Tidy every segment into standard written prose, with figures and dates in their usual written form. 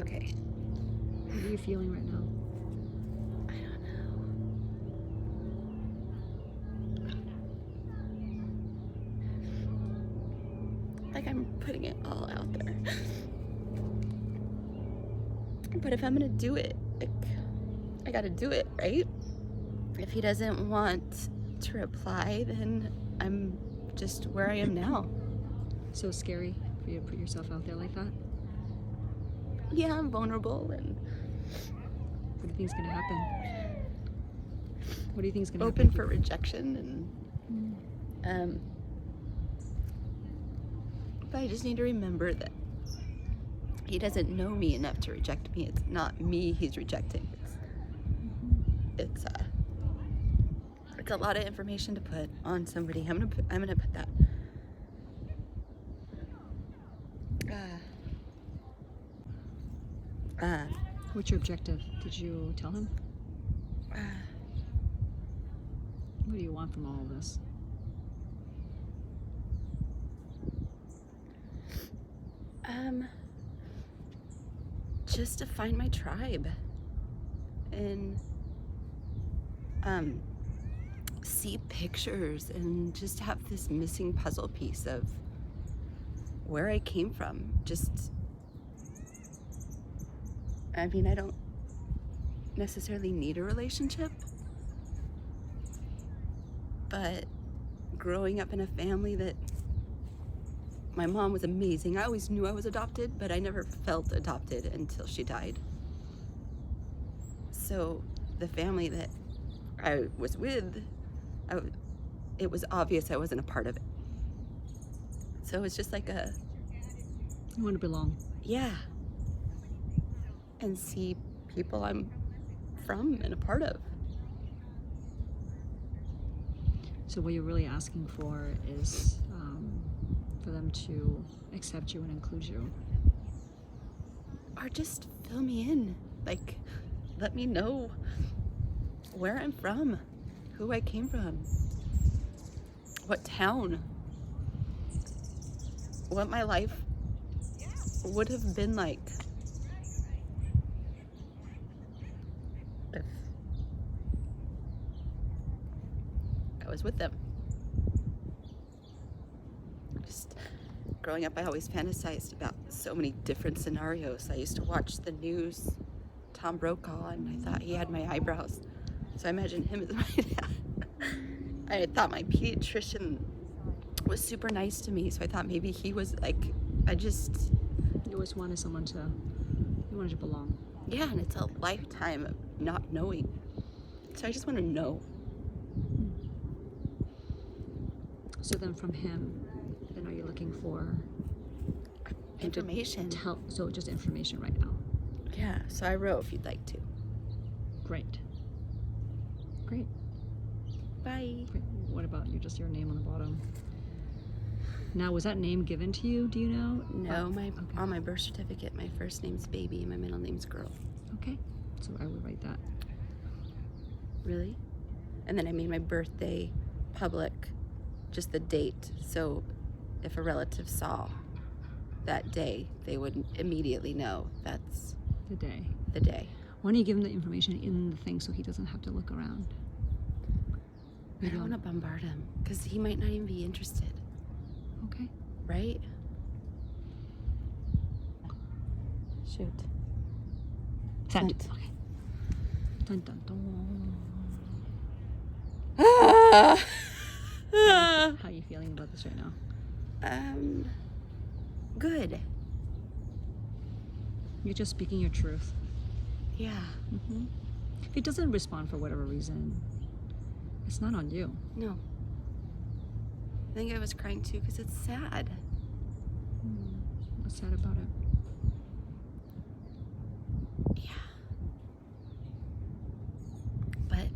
Okay. What are you feeling right now? I don't know. Like I'm putting it all out there. But if I'm gonna do it, like, I gotta do it, right? If he doesn't want to reply, then I'm just where I am now. So scary for you to put yourself out there like that? Yeah, I'm vulnerable and What do you think is gonna happen? What do you think is gonna open happen? for rejection and but I just need to remember that he doesn't know me enough to reject me. It's not me he's rejecting. It's a lot of information to put on somebody. I'm gonna put that. What's your objective? Did you tell him? What do you want from all of this? Just to find my tribe and see pictures and just have this missing puzzle piece of where I came from. I mean, I don't necessarily need a relationship, but growing up in a family that my mom was amazing. I always knew I was adopted, but I never felt adopted until she died. So the family that I was with, it was obvious I wasn't a part of it. So it's just like You want to belong. yeah. And see people I'm from and a part of. So what you're really asking for is for them to accept you and include you. Or just fill me in. Like, let me know where I'm from, who I came from, what town, what my life would have been like if I was with them. Just growing up, I always fantasized about so many different scenarios. I used to watch the news, Tom Brokaw, and I thought he had my eyebrows. So I imagined him as my dad. I thought my pediatrician was super nice to me, so I thought maybe he was like, You always wanted someone to, you wanted to belong. yeah, and it's a lifetime of not knowing. So I just want to know. So then from him, then are you looking for Information. So just information right now. Yeah, so I wrote if you'd like to. Great. Great. Bye. Great. What about you? Just your name on the bottom. Now, was that name given to you? Do you know? No, okay. on my birth certificate, my first name's Baby and my middle name's Girl. Okay. So I would write that. Really? And then I made my birthday public, just the date. So if a relative saw that day, they would immediately know that's The day. the day. Why don't you give him the information in the thing so he doesn't have to look around? I don't want to bombard him because he might not even be interested, Okay. right? Shoot. Send. Sent. Okay. Dun, dun, dun. How are you feeling about this right now? Good. You're just speaking your truth. Yeah. Mm-hmm. If he doesn't respond for whatever reason, it's not on you. No. I think I was crying too because it's sad. What's sad about it? Yeah. But,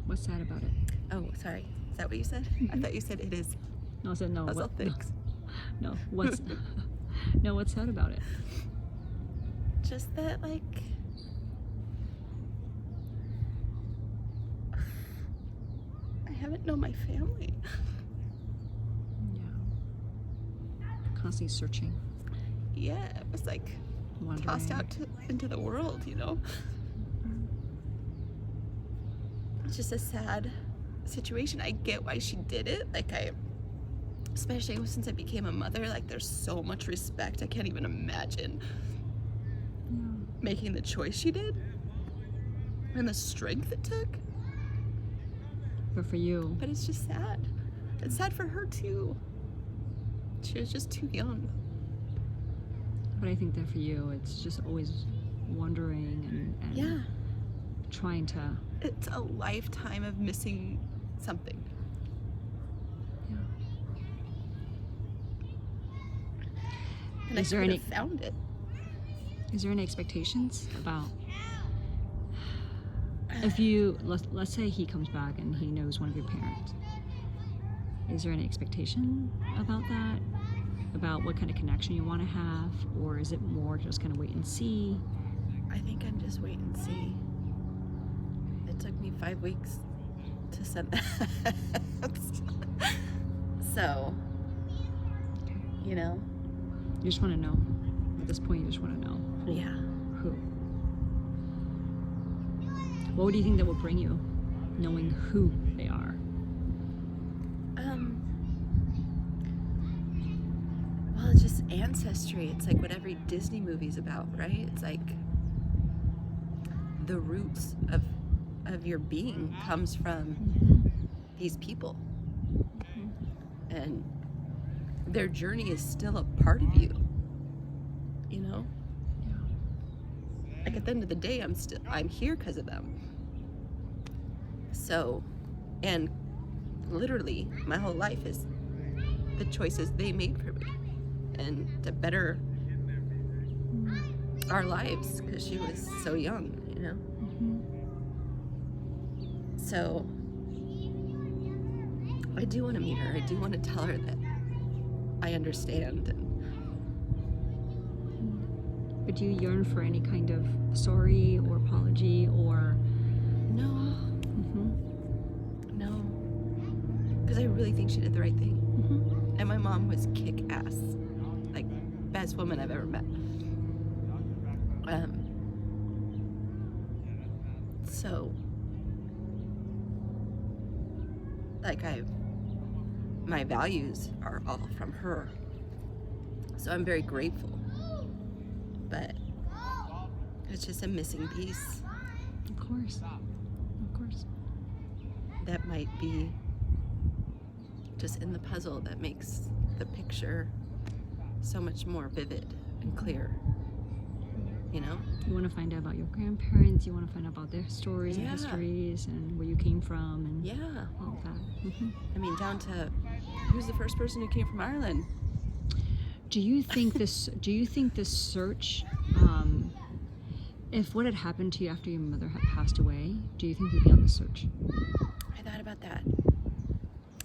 What's sad about it? oh, sorry. Is that what you said? I thought you said it is. No, I said no. Puzzle things. No. What's no? What's sad about it? Just that, like, I haven't known my family. Yeah. Constantly searching. Yeah, it was like, tossed out into the world, you know? It's just a sad situation. I get why she did it. Like, especially since I became a mother, like, there's so much respect. I can't even imagine making the choice she did and the strength it took. But for you. But it's just sad. It's sad for her too. She was just too young. But I think that for you, it's just always wondering and Yeah. trying to. It's a lifetime of missing something. Yeah. And Is I there could any- have found it. Is there any expectations about if you let's say he comes back and he knows one of your parents? Is there any expectation about that? About what kind of connection you want to have, or is it more just kind of wait and see? I think I'm just wait and see. It took me 5 weeks to send that. So, you know. You just want to know. At this point, you just want to know. Yeah. Who? What do you think that will bring you, knowing who they are? Well, it's just ancestry. It's like what every Disney movie's about, right? It's like the roots of your being comes from these people. And their journey is still a part of you. You know? Like, at the end of the day, I'm here because of them. So, and literally my whole life is the choices they made for me and to better our lives, because she was so young, you know. So I do want to meet her. I do want to tell her that I understand. But do you yearn for any kind of sorry or apology or? No. No. Because I really think she did the right thing. And my mom was kick-ass. Like, best woman I've ever met. So, like, my values are all from her. So I'm very grateful. But it's just a missing piece. Of course. Of course. That might be just in the puzzle that makes the picture so much more vivid and clear. You know? You want to find out about your grandparents, you want to find out about their stories and Yeah. histories and where you came from and Yeah. all of that. I mean, down to who's the first person who came from Ireland? Do you think this search, if what had happened to you after your mother had passed away, do you think you'd be on the search? I thought about that.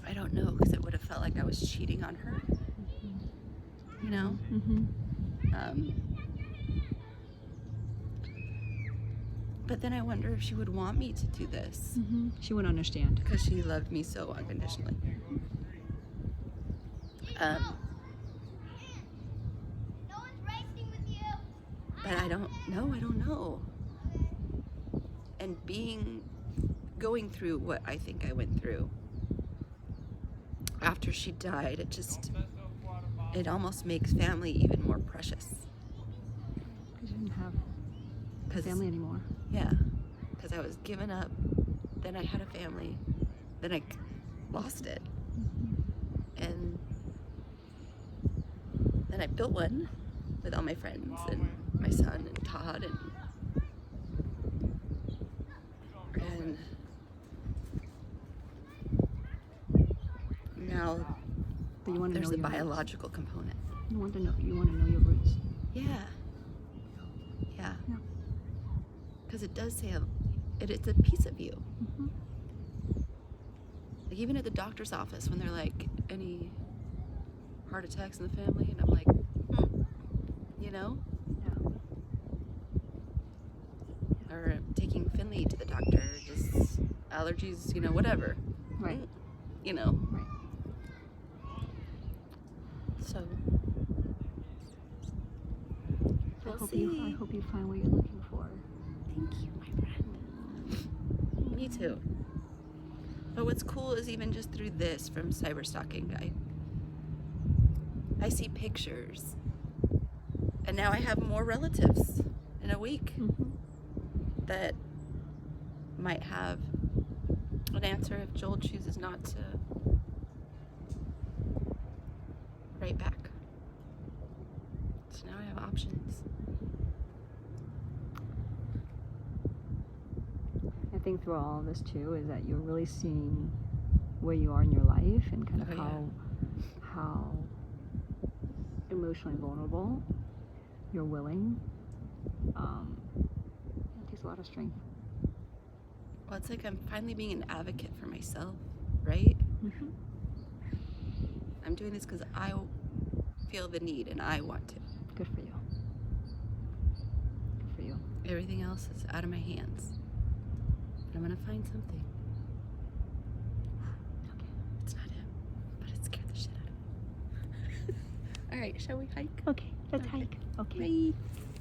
I don't know, because it would have felt like I was cheating on her. You know? But then I wonder if she would want me to do this. She wouldn't understand. Because she loved me so unconditionally. But I don't know. And going through what I think I went through after she died, it almost makes family even more precious. Because you didn't have family anymore. Yeah, because I was given up, then I had a family, then I lost it, and then I built one with all my friends and my son and Todd and now But you want to there's know the your biological component. You want to know your roots. Yeah. Because it does say it's a piece of you. Like, even at the doctor's office when they're like, any heart attacks in the family, and I'm like, you know? Or taking Finley to the doctor, just allergies, you know, whatever. Right. You know? Right. So, We'll I see. hope you find what you're looking for. Thank you, my friend. Me too. But what's cool is even just through this from cyber stalking, I see pictures, and now I have more relatives in a week that might have an answer if Joel chooses not to write back. So now I have options. I think through all of this too is that you're really seeing where you are in your life and kind of how emotionally vulnerable you're willing. It takes a lot of strength. Well, it's like I'm finally being an advocate for myself, right? I'm doing this because I feel the need and I want to. Good for you. Good for you. Everything else is out of my hands. And I'm gonna find something. Okay. It's not him, but it scared the shit out of me. All right, shall we hike? Okay, let's Okay. hike. Okay. Bye.